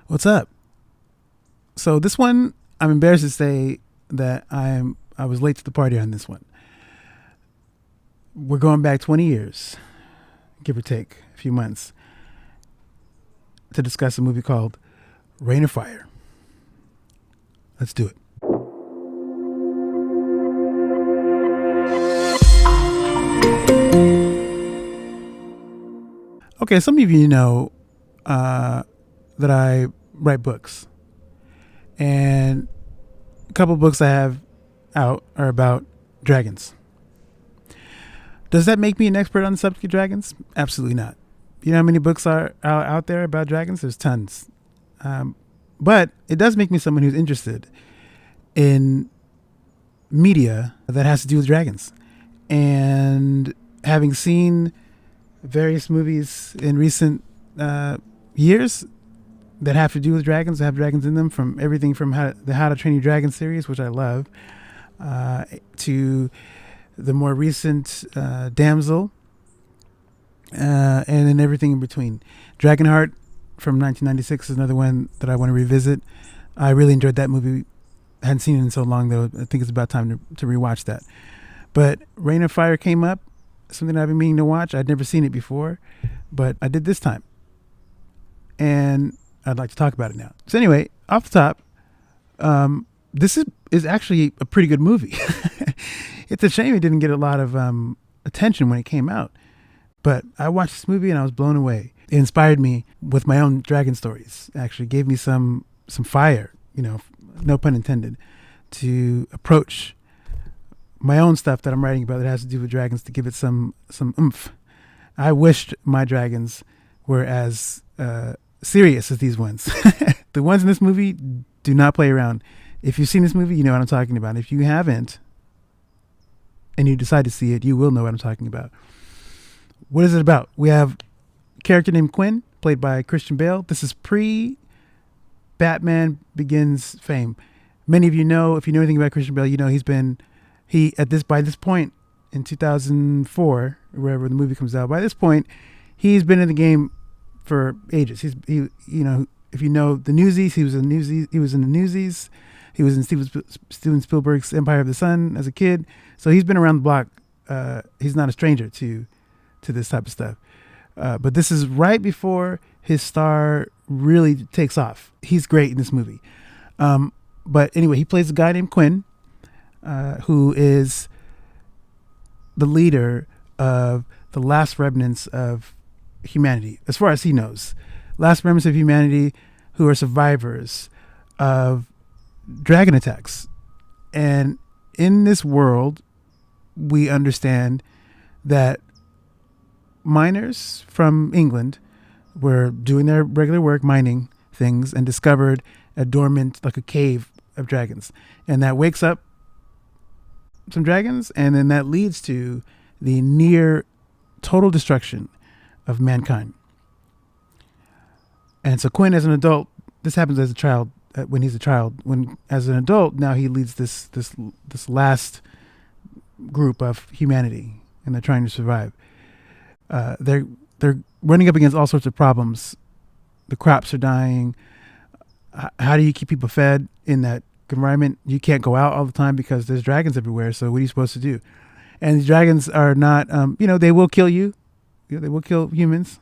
What's up? So this one, I'm embarrassed to say that I was late to the party on this one. We're going back 20 years, give or take a few months, to discuss a movie called Rain or Fire. Let's do it. Okay, some of you know that I write books, and a couple of books I have out are about dragons. Does that make me an expert on the subject of dragons? Absolutely not. You know how many books are out there about dragons? There's tons. But it does make me someone who's interested in media that has to do with dragons. And having seen various movies in recent years that have to do with dragons, that have dragons in them, from everything from the How to Train Your Dragon series, which I love, to the more recent Damsel, and then everything in between. Dragonheart from 1996 is another one that I want to revisit. I really enjoyed that movie. I hadn't seen it in so long, though. I think it's about time to rewatch that. But Rain of Fire came up, something I've been meaning to watch. I'd never seen it before, but I did this time. And I'd like to talk about it now. So anyway, off the top, this is actually a pretty good movie. It's a shame it didn't get a lot of attention when it came out. But I watched this movie and I was blown away. It inspired me with my own dragon stories. Actually gave me some fire, no pun intended, to approach my own stuff that I'm writing about that has to do with dragons, to give it some oomph. I wished my dragons were as serious as these ones. The ones in this movie do not play around. If you've seen this movie, you know what I'm talking about. If you haven't, and you decide to see it, you will know what I'm talking about. What is it about? We have a character named Quinn, played by Christian Bale. This is pre-Batman Begins fame. Many of you know, if you know anything about Christian Bale, you know by this point in 2004, or wherever the movie comes out, by this point, he's been in the game for ages. If you know the Newsies, he was in the Newsies. He was in Steven Spielberg's Empire of the Sun as a kid. So he's been around the block. He's not a stranger to this type of stuff. But this is right before his star really takes off. He's great in this movie. But anyway, he plays a guy named Quinn, who is the leader of the last remnants of humanity, as far as he knows. Last remnants of humanity who are survivors of dragon attacks. And in this world, we understand that miners from England were doing their regular work, mining things, and discovered a dormant, like a cave of dragons. And that wakes up some dragons, and then that leads to the near total destruction of mankind. And so Quinn, as an adult, this happens as a child, when he's a child. When as an adult, now he leads this last group of humanity, and they're trying to survive. They're running up against all sorts of problems. The crops are dying. How do you keep people fed in that environment? You can't go out all the time because there's dragons everywhere. So what are you supposed to do? And the dragons are not, they will kill you. They will kill humans.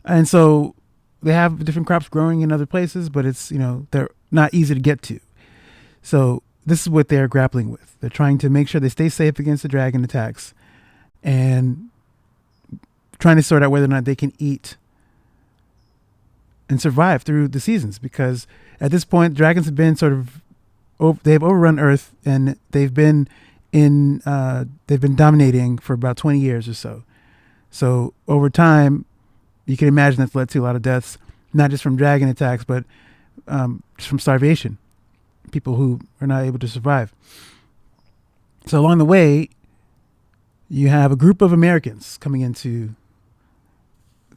And so they have different crops growing in other places, but it's, they're not easy to get to. So this is what they're grappling with. They're trying to make sure they stay safe against the dragon attacks, and trying to sort out whether or not they can eat and survive through the seasons. Because at this point, dragons have been they've overrun Earth, and they've been dominating for about 20 years or so. So over time, you can imagine that's led to a lot of deaths, not just from dragon attacks, but just from starvation. People who are not able to survive. So along the way, you have a group of Americans coming into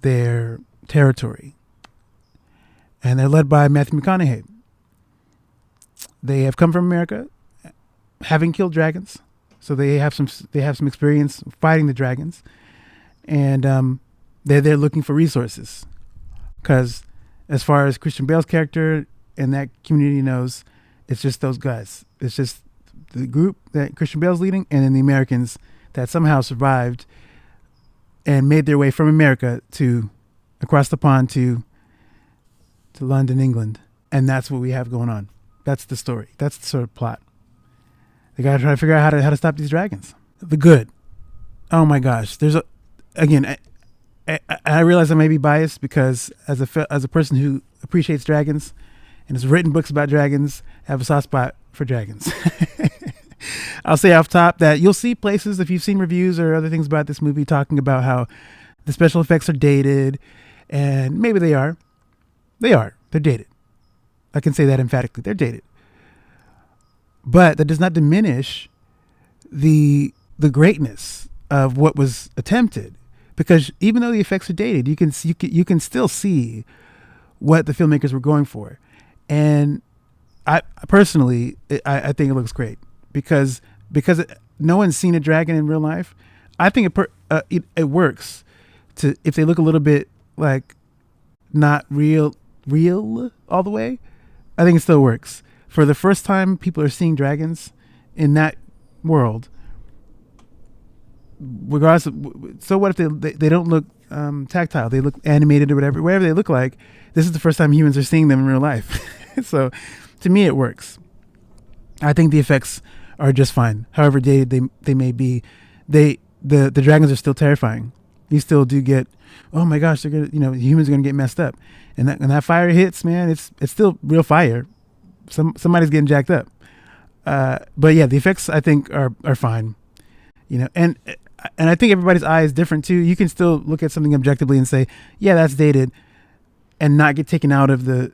their territory, and they're led by Matthew McConaughey. They have come from America, having killed dragons, so they have some experience fighting the dragons, and they're looking for resources, because as far as Christian Bale's character and that community knows, it's just those guys. It's just the group that Christian Bale's leading, and then the Americans that somehow survived and made their way from America to across the pond to London, England. And that's what we have going on. That's the story. That's the sort of plot. They got to try to figure out how to stop these dragons. The good. Oh my gosh. I realize I may be biased because as a person who appreciates dragons and has written books about dragons, I have a soft spot for dragons. I'll say off top that you'll see places, if you've seen reviews or other things about this movie, talking about how the special effects are dated, and maybe they are. They're dated. I can say that emphatically. They're dated. But that does not diminish the greatness of what was attempted, because even though the effects are dated, you can still see what the filmmakers were going for. And I personally think it looks great because no one's seen a dragon in real life. I think it works if they look a little bit like not real all the way. I think it still works. For the first time people are seeing dragons in that world, regardless of, so what if they don't look tactile, they look animated or whatever they look like. This is the first time humans are seeing them in real life. So to me it works. I think the effects are just fine, however dated they may be. The dragons are still terrifying. You still do get, oh my gosh, they're gonna, humans are gonna get messed up, and that fire hits, man, it's still real fire. Somebody's getting jacked up. But yeah, the effects I think are fine, and I think everybody's eye is different too. You can still look at something objectively and say, yeah, that's dated, and not get taken out of the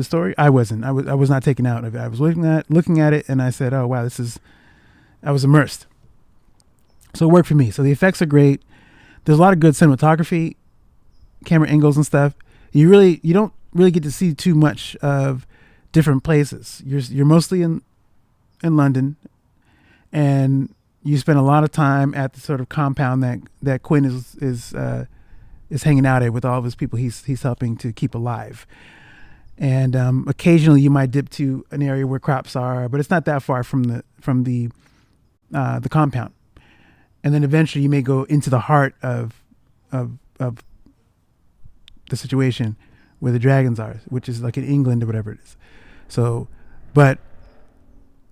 story. I wasn't. I was not taken out of it. I was looking at it, and I said, oh wow, I was immersed. So it worked for me. So the effects are great. There's a lot of good cinematography, camera angles and stuff. You don't really get to see too much of different places. You're mostly in London, and you spend a lot of time at the sort of compound that Quinn is hanging out at with all of his people he's helping to keep alive. And occasionally you might dip to an area where crops are, but it's not that far from the compound. And then eventually you may go into the heart of the situation where the dragons are, which is like in England or whatever it is. So, but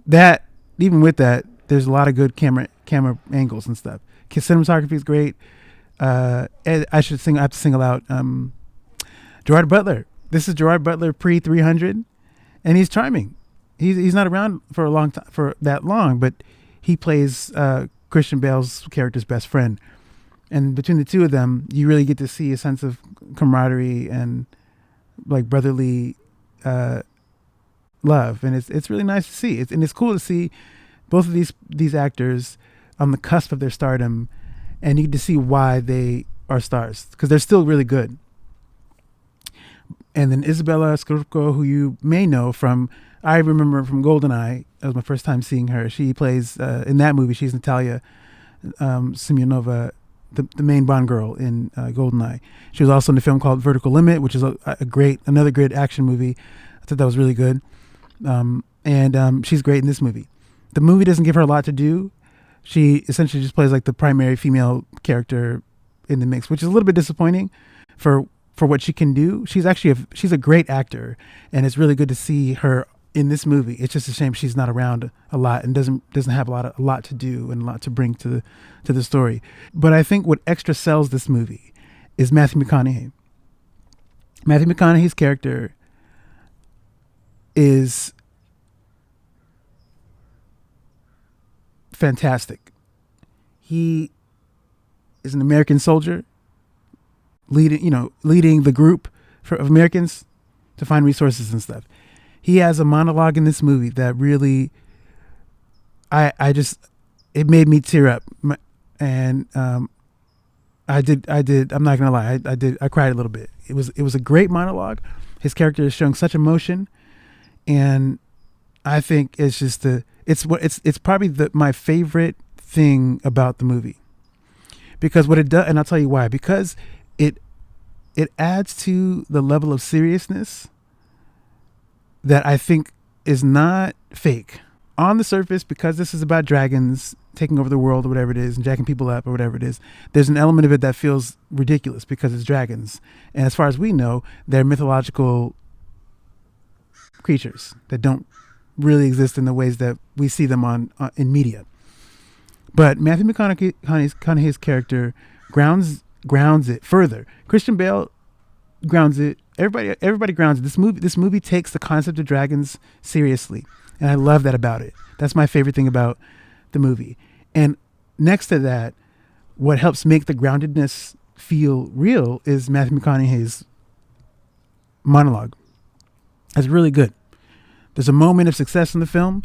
that, even with that, there's a lot of good camera angles and stuff. Cinematography is great. I have to single out Gerard Butler. This is Gerard Butler pre 300, and he's charming. He's not around for a long time, for that long, but he plays Christian Bale's character's best friend, and between the two of them, you really get to see a sense of camaraderie and like brotherly love, and it's really nice to see. It's cool to see both of these actors on the cusp of their stardom, and you get to see why they are stars, because they're still really good. And then Isabella Scorupco, who you may know from, I remember from GoldenEye. That was my first time seeing her. She plays in that movie. She's Natalia Simonova, the main Bond girl in GoldenEye. She was also in a film called Vertical Limit, which is another great action movie. I thought that was really good. And she's great in this movie. The movie doesn't give her a lot to do. She essentially just plays like the primary female character in the mix, which is a little bit disappointing for what she can do. She's a great actor, and it's really good to see her in this movie. It's just a shame she's not around a lot and doesn't have a lot to do and a lot to bring to the story. But I think what extra sells this movie is Matthew McConaughey. Matthew McConaughey's character is fantastic. He is an American soldier leading the group of Americans to find resources and stuff. He has a monologue in this movie that really, it made me tear up. And I did, I'm not gonna lie, I cried a little bit. It was a great monologue. His character is showing such emotion, and I think it's just it's probably my favorite thing about the movie, because what it does, and I'll tell you why, because it adds to the level of seriousness that I think is not fake. On the surface, because this is about dragons taking over the world or whatever it is and jacking people up or whatever it is, there's an element of it that feels ridiculous because it's dragons. And as far as we know, they're mythological creatures that don't really exist in the ways that we see them on in media. But Matthew McConaughey's character grounds it further. Christian Bale grounds it. Everybody grounds it. This movie takes the concept of dragons seriously, and I love that about it. That's my favorite thing about the movie. And next to that, what helps make the groundedness feel real is Matthew McConaughey's monologue. That's really good. There's a moment of success in the film,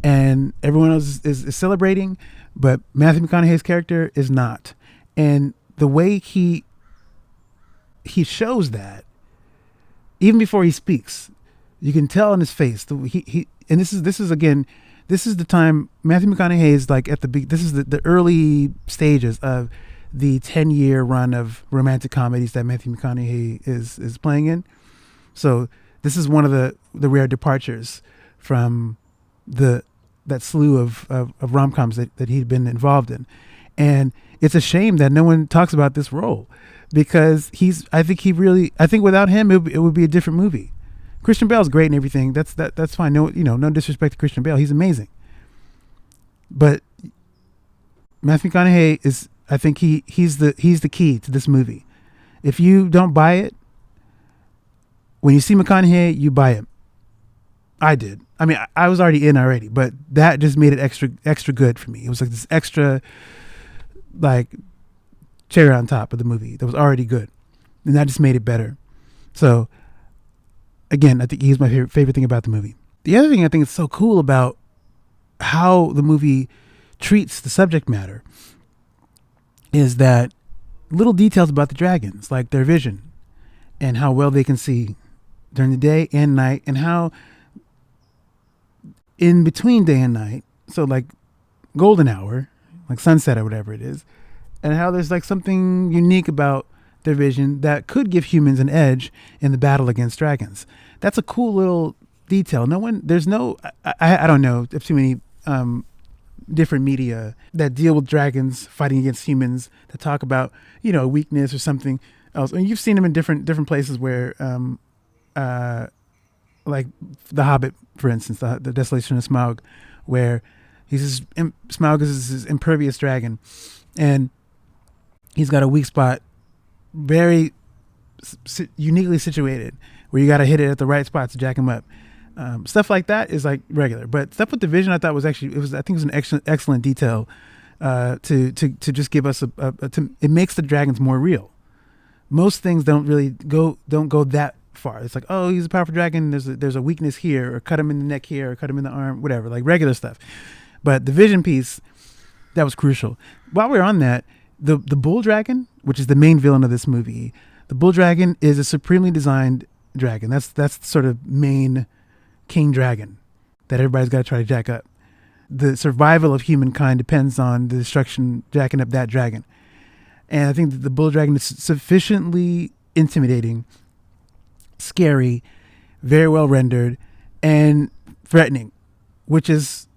and everyone else is celebrating, but Matthew McConaughey's character is not. And the way he shows that, even before he speaks, you can tell in his face. And this is the time Matthew McConaughey is like this is the early stages of the 10-year run of romantic comedies that Matthew McConaughey is playing in. So this is one of the rare departures from that slew of rom-coms that he'd been involved in. And it's a shame that no one talks about this role, because I think without him it would be a different movie. Christian Bale's great and everything. That's fine. No disrespect to Christian Bale. He's amazing. But Matthew McConaughey is, I think he's the key to this movie. If you don't buy it, when you see McConaughey, you buy him. I did. I mean, I was already in already, but that just made it extra good for me. It was like this extra, like, cherry on top of the movie that was already good, and that just made it better. So, again, I think he's my favorite thing about the movie. The other thing I think is so cool about how the movie treats the subject matter is that little details about the dragons, like their vision and how well they can see during the day and night, and how in between day and night, so like golden hour, like sunset or whatever it is, and how there's like something unique about their vision that could give humans an edge in the battle against dragons. That's a cool little detail. I don't know if too many different media that deal with dragons fighting against humans that talk about, weakness or something else. I mean, you've seen them in different places where, like The Hobbit, for instance, the Desolation of Smaug, where Smaug is this impervious dragon, and he's got a weak spot, very uniquely situated, where you got to hit it at the right spot to jack him up. Stuff like that is like regular, but stuff with the vision, I thought was actually, I think it was an excellent detail to just give us it makes the dragons more real. Most things don't go that far. It's like, oh, he's a powerful dragon. There's a weakness here, or cut him in the neck here, or cut him in the arm, whatever, like regular stuff. But the vision piece, that was crucial. While we're on that, the bull dragon, which is the main villain of this movie, the bull dragon is a supremely designed dragon. That's the sort of main king dragon that everybody's got to try to jack up. The survival of humankind depends on the destruction jacking up that dragon. And I think that the bull dragon is sufficiently intimidating, scary, very well rendered, and threatening, which is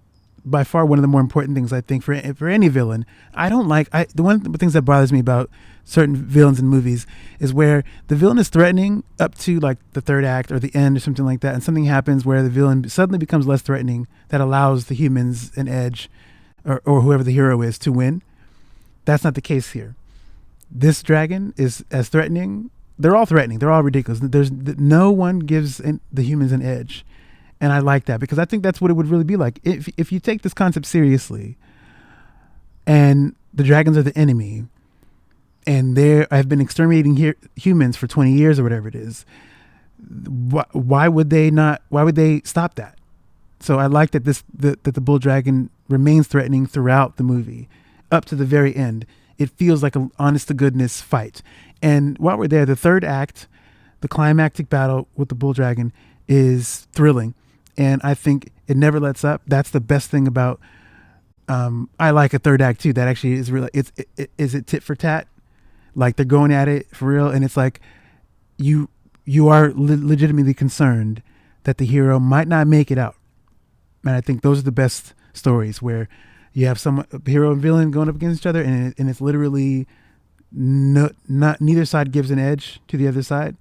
by far one of the more important things, I think, for any villain. The one of the things that bothers me about certain villains in movies is where the villain is threatening up to like the third act or the end or something like that, and something happens where the villain suddenly becomes less threatening, that allows the humans an edge, or whoever the hero is, to win. That's not the case here. This dragon is as threatening. They're all threatening. They're all ridiculous. No one gives the humans an edge. And I like that, because I think that's what it would really be like. If you take this concept seriously, and the dragons are the enemy, and I've been exterminating humans for 20 years or whatever it is, why would they stop that? So I like that that the bull dragon remains threatening throughout the movie, up to the very end. It feels like an honest to goodness fight. And while we're there, the third act, the climactic battle with the bull dragon, is thrilling. And I think it never lets up. That's the best thing about, I like a third act too. That actually is really, is it tit for tat? Like they're going at it for real. And it's like, you you are legitimately concerned that the hero might not make it out. And I think those are the best stories where you have some hero and villain going up against each other, and it's literally not neither side gives an edge to the other side.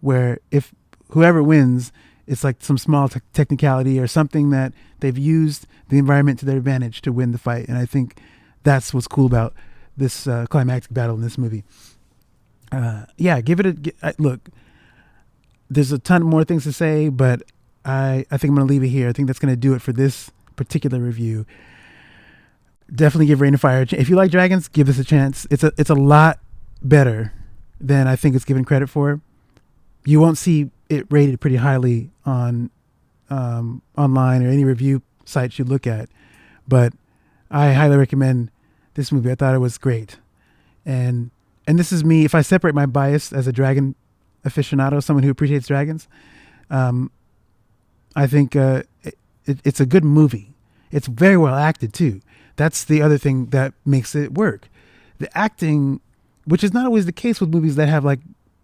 Where if whoever wins, it's like some small technicality or something that they've used the environment to their advantage to win the fight. And I think that's what's cool about this climactic battle in this movie. Yeah, give it a look. There's a ton more things to say, but I think I'm going to leave it here. I think that's going to do it for this particular review. Definitely give Rain of Fire a chance. If you like dragons, give this a chance. It's a lot better than I think it's given credit for. You won't see it rated pretty highly on online or any review sites you look at, but I highly recommend this movie. I thought it was great, and this is me. If I separate my bias as a dragon aficionado, someone who appreciates dragons, I think it's a good movie. It's very well acted too. That's the other thing that makes it work. The acting, which is not always the case with movies that have like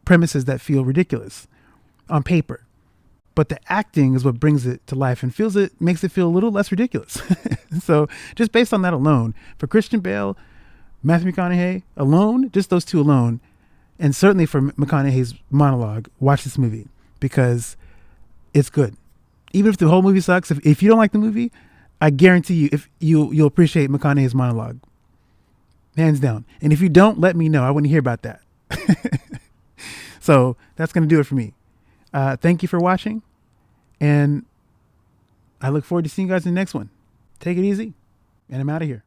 premises that feel ridiculous on paper, but the acting is what brings it to life and makes it feel a little less ridiculous. So just based on that alone, for Christian Bale, Matthew McConaughey alone, just those two alone, and certainly for McConaughey's monologue, watch this movie because it's good. Even if the whole movie sucks, if you don't like the movie, I guarantee you, if you'll appreciate McConaughey's monologue, hands down. And if you don't, let me know. I want to hear about that. So that's going to do it for me. Thank you for watching, and I look forward to seeing you guys in the next one. Take it easy, and I'm out of here.